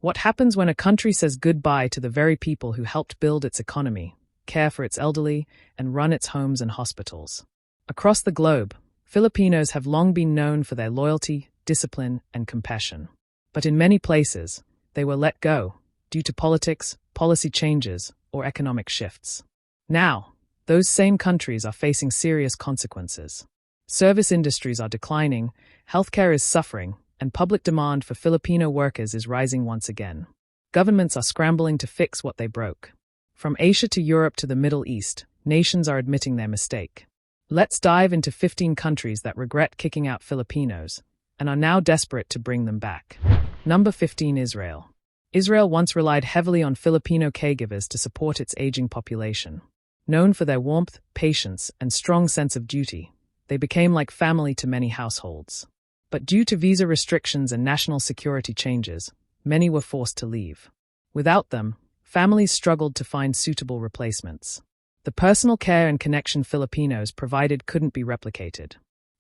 What happens when a country says goodbye to the very people who helped build its economy, care for its elderly, and run its homes and hospitals? Across the globe, Filipinos have long been known for their loyalty, discipline, and compassion. But in many places, they were let go due to politics, policy changes, or economic shifts. Now, those same countries are facing serious consequences. Service industries are declining, healthcare is suffering, and public demand for Filipino workers is rising once again. Governments are scrambling to fix what they broke. From Asia to Europe to the Middle East, nations are admitting their mistake. Let's dive into 15 countries that regret kicking out Filipinos and are now desperate to bring them back. Number 15, Israel. Israel once relied heavily on Filipino caregivers to support its aging population. Known for their warmth, patience, and strong sense of duty, they became like family to many households. But due to visa restrictions and national security changes, many were forced to leave. Without them, families struggled to find suitable replacements. The personal care and connection Filipinos provided couldn't be replicated.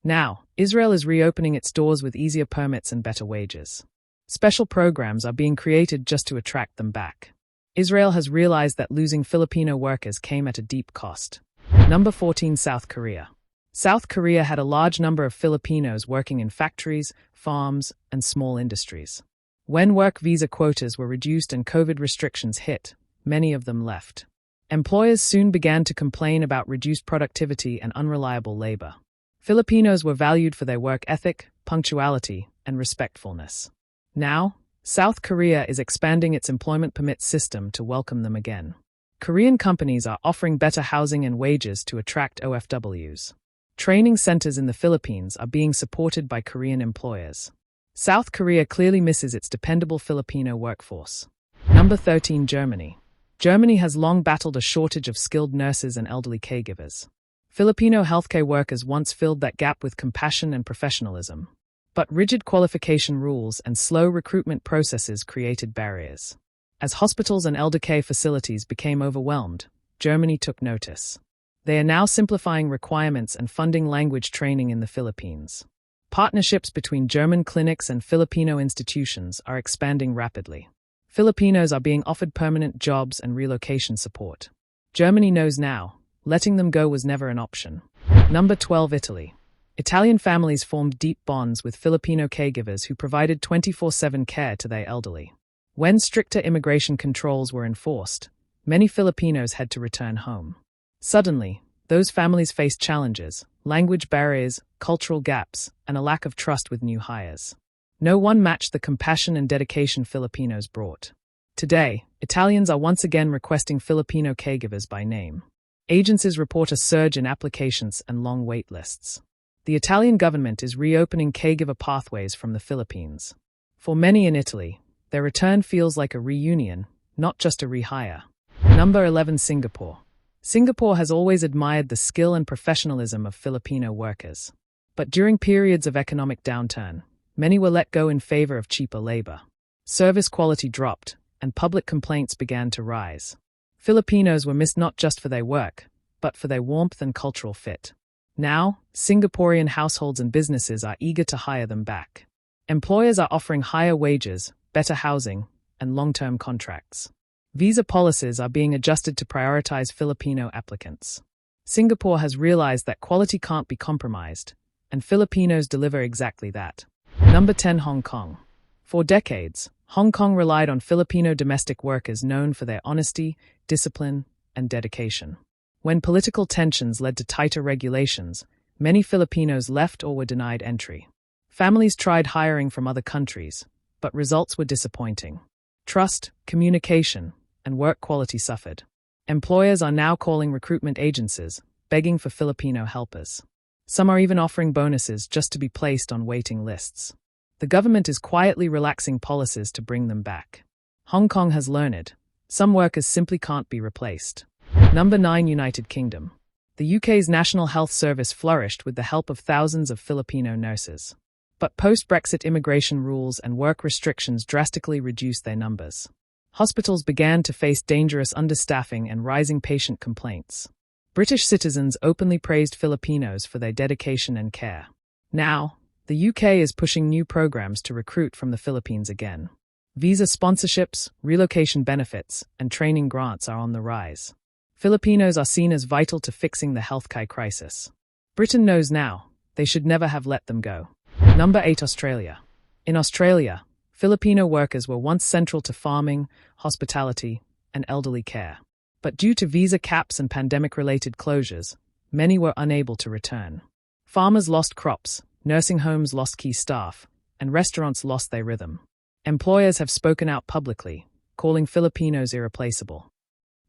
Now, Israel is reopening its doors with easier permits and better wages. Special programs are being created just to attract them back. Israel has realized that losing Filipino workers came at a deep cost. Number 14, South Korea. South Korea had a large number of Filipinos working in factories, farms, and small industries. When work visa quotas were reduced and COVID restrictions hit, many of them left. Employers soon began to complain about reduced productivity and unreliable labor. Filipinos were valued for their work ethic, punctuality, and respectfulness. Now, South Korea is expanding its employment permit system to welcome them again. Korean companies are offering better housing and wages to attract OFWs. Training centers in the Philippines are being supported by Korean employers. South Korea clearly misses its dependable Filipino workforce. Number 13, Germany. Germany has long battled a shortage of skilled nurses and elderly caregivers. Filipino healthcare workers once filled that gap with compassion and professionalism. But rigid qualification rules and slow recruitment processes created barriers. As hospitals and elder care facilities became overwhelmed, Germany took notice. They are now simplifying requirements and funding language training in the Philippines. Partnerships between German clinics and Filipino institutions are expanding rapidly. Filipinos are being offered permanent jobs and relocation support. Germany knows now, letting them go was never an option. Number 12, Italy. Italian families formed deep bonds with Filipino caregivers who provided 24/7 care to their elderly. When stricter immigration controls were enforced, many Filipinos had to return home. Suddenly, those families faced challenges, language barriers, cultural gaps, and a lack of trust with new hires. No one matched the compassion and dedication Filipinos brought. Today, Italians are once again requesting Filipino caregivers by name. Agencies report a surge in applications and long wait lists. The Italian government is reopening caregiver pathways from the Philippines. For many in Italy, their return feels like a reunion, not just a rehire. Number 11, Singapore. Singapore has always admired the skill and professionalism of Filipino workers. But during periods of economic downturn, many were let go in favor of cheaper labor. Service quality dropped, and public complaints began to rise. Filipinos were missed not just for their work, but for their warmth and cultural fit. Now, Singaporean households and businesses are eager to hire them back. Employers are offering higher wages, better housing, and long-term contracts. Visa policies are being adjusted to prioritize Filipino applicants. Singapore has realized that quality can't be compromised, and Filipinos deliver exactly that. Number 10, Hong Kong. For decades, Hong Kong relied on Filipino domestic workers known for their honesty, discipline, and dedication. When political tensions led to tighter regulations, many Filipinos left or were denied entry. Families tried hiring from other countries, but results were disappointing. Trust, communication, and work quality suffered. Employers are now calling recruitment agencies, begging for Filipino helpers. Some are even offering bonuses just to be placed on waiting lists. The government is quietly relaxing policies to bring them back. Hong Kong has learned, some workers simply can't be replaced. Number 9, United Kingdom. The UK's National Health Service flourished with the help of thousands of Filipino nurses. But post-Brexit immigration rules and work restrictions drastically reduced their numbers. Hospitals began to face dangerous understaffing and rising patient complaints. British citizens openly praised Filipinos for their dedication and care. Now, the UK is pushing new programs to recruit from the Philippines again. Visa sponsorships, relocation benefits, and training grants are on the rise. Filipinos are seen as vital to fixing the healthcare crisis. Britain knows now, they should never have let them go. Number 8. Australia. In Australia, Filipino workers were once central to farming, hospitality, and elderly care. But due to visa caps and pandemic-related closures, many were unable to return. Farmers lost crops, nursing homes lost key staff, and restaurants lost their rhythm. Employers have spoken out publicly, calling Filipinos irreplaceable.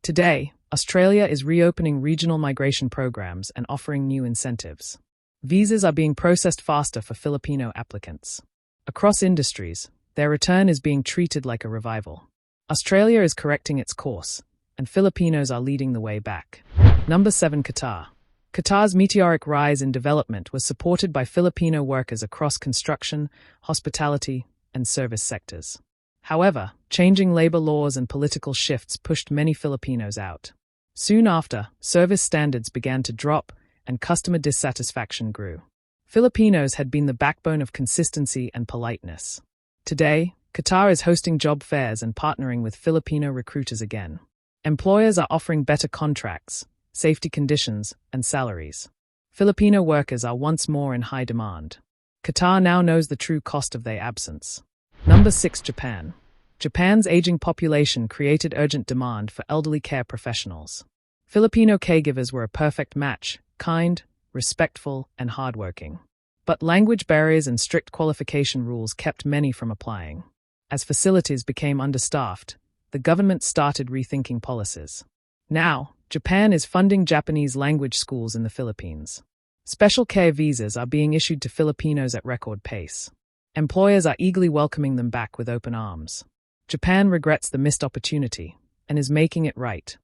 Today, Australia is reopening regional migration programs and offering new incentives. Visas are being processed faster for Filipino applicants. Across industries, their return is being treated like a revival. Australia is correcting its course, and Filipinos are leading the way back. Number 7. Qatar. Qatar's meteoric rise in development was supported by Filipino workers across construction, hospitality, and service sectors. However, changing labor laws and political shifts pushed many Filipinos out. Soon after, service standards began to drop and customer dissatisfaction grew. Filipinos had been the backbone of consistency and politeness. Today, Qatar is hosting job fairs and partnering with Filipino recruiters again. Employers are offering better contracts, safety conditions, and salaries. Filipino workers are once more in high demand. Qatar now knows the true cost of their absence. Number 6. Japan. Japan's aging population created urgent demand for elderly care professionals. Filipino caregivers were a perfect match, kind, respectful, and hardworking. But language barriers and strict qualification rules kept many from applying. As facilities became understaffed, the government started rethinking policies. Now, Japan is funding Japanese language schools in the Philippines. Special care visas are being issued to Filipinos at record pace. Employers are eagerly welcoming them back with open arms. Japan regrets the missed opportunity and is making it right.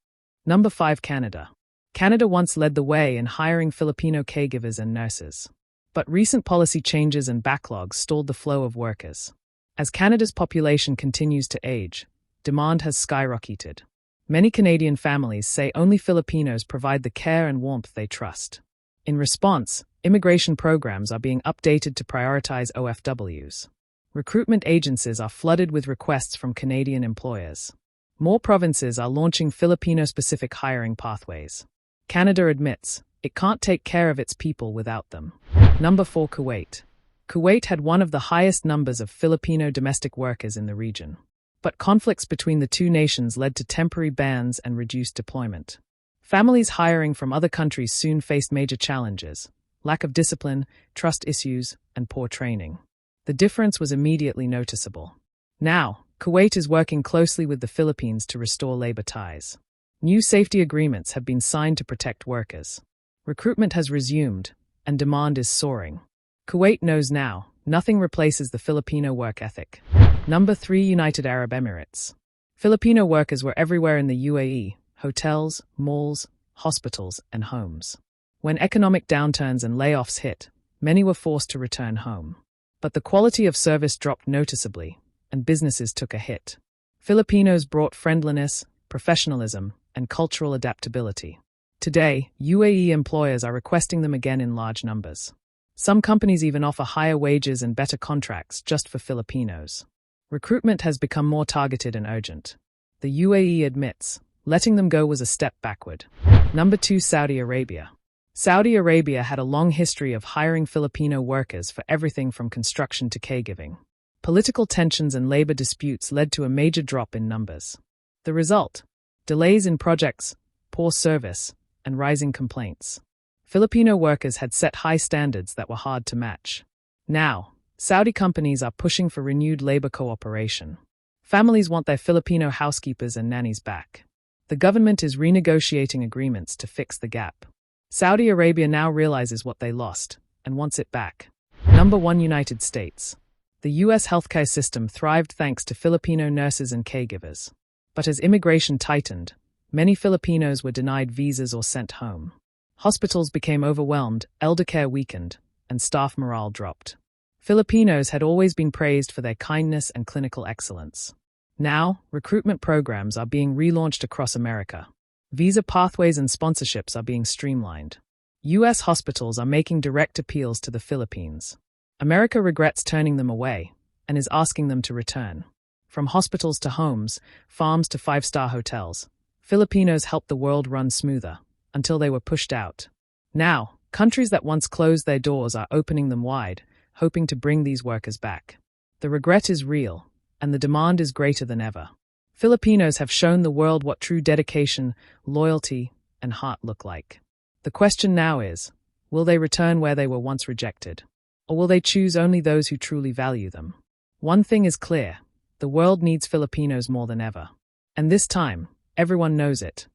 Number 5. Canada. Canada once led the way in hiring Filipino caregivers and nurses. But recent policy changes and backlogs stalled the flow of workers. As Canada's population continues to age, demand has skyrocketed. Many Canadian families say only Filipinos provide the care and warmth they trust. In response, immigration programs are being updated to prioritize OFWs. Recruitment agencies are flooded with requests from Canadian employers. More provinces are launching Filipino-specific hiring pathways. Canada admits it can't take care of its people without them. Number 4. Kuwait. Kuwait had one of the highest numbers of Filipino domestic workers in the region. But conflicts between the two nations led to temporary bans and reduced deployment. Families hiring from other countries soon faced major challenges: lack of discipline, trust issues, and poor training. The difference was immediately noticeable. Now, Kuwait is working closely with the Philippines to restore labor ties. New safety agreements have been signed to protect workers. Recruitment has resumed, and demand is soaring. Kuwait knows now, nothing replaces the Filipino work ethic. Number 3. United Arab Emirates. Filipino workers were everywhere in the UAE: hotels, malls, hospitals, and homes. When economic downturns and layoffs hit, many were forced to return home. But the quality of service dropped noticeably, and businesses took a hit. Filipinos brought friendliness, professionalism, and cultural adaptability. Today, UAE employers are requesting them again in large numbers. Some companies even offer higher wages and better contracts just for Filipinos. Recruitment has become more targeted and urgent. The UAE admits, letting them go was a step backward. Number 2. Saudi Arabia. Saudi Arabia had a long history of hiring Filipino workers for everything from construction to caregiving. Political tensions and labor disputes led to a major drop in numbers. The result? Delays in projects, poor service, and rising complaints. Filipino workers had set high standards that were hard to match. Now, Saudi companies are pushing for renewed labor cooperation. Families want their Filipino housekeepers and nannies back. The government is renegotiating agreements to fix the gap. Saudi Arabia now realizes what they lost and wants it back. Number 1. United States. The U.S. healthcare system thrived thanks to Filipino nurses and caregivers. But as immigration tightened, many Filipinos were denied visas or sent home. Hospitals became overwhelmed, elder care weakened, and staff morale dropped. Filipinos had always been praised for their kindness and clinical excellence. Now, recruitment programs are being relaunched across America. Visa pathways and sponsorships are being streamlined. U.S. hospitals are making direct appeals to the Philippines. America regrets turning them away and is asking them to return. From hospitals to homes, farms to five-star hotels, Filipinos helped the world run smoother, until they were pushed out. Now, countries that once closed their doors are opening them wide, hoping to bring these workers back. The regret is real, and the demand is greater than ever. Filipinos have shown the world what true dedication, loyalty, and heart look like. The question now is, will they return where they were once rejected? Or will they choose only those who truly value them? One thing is clear, the world needs Filipinos more than ever. And this time, everyone knows it.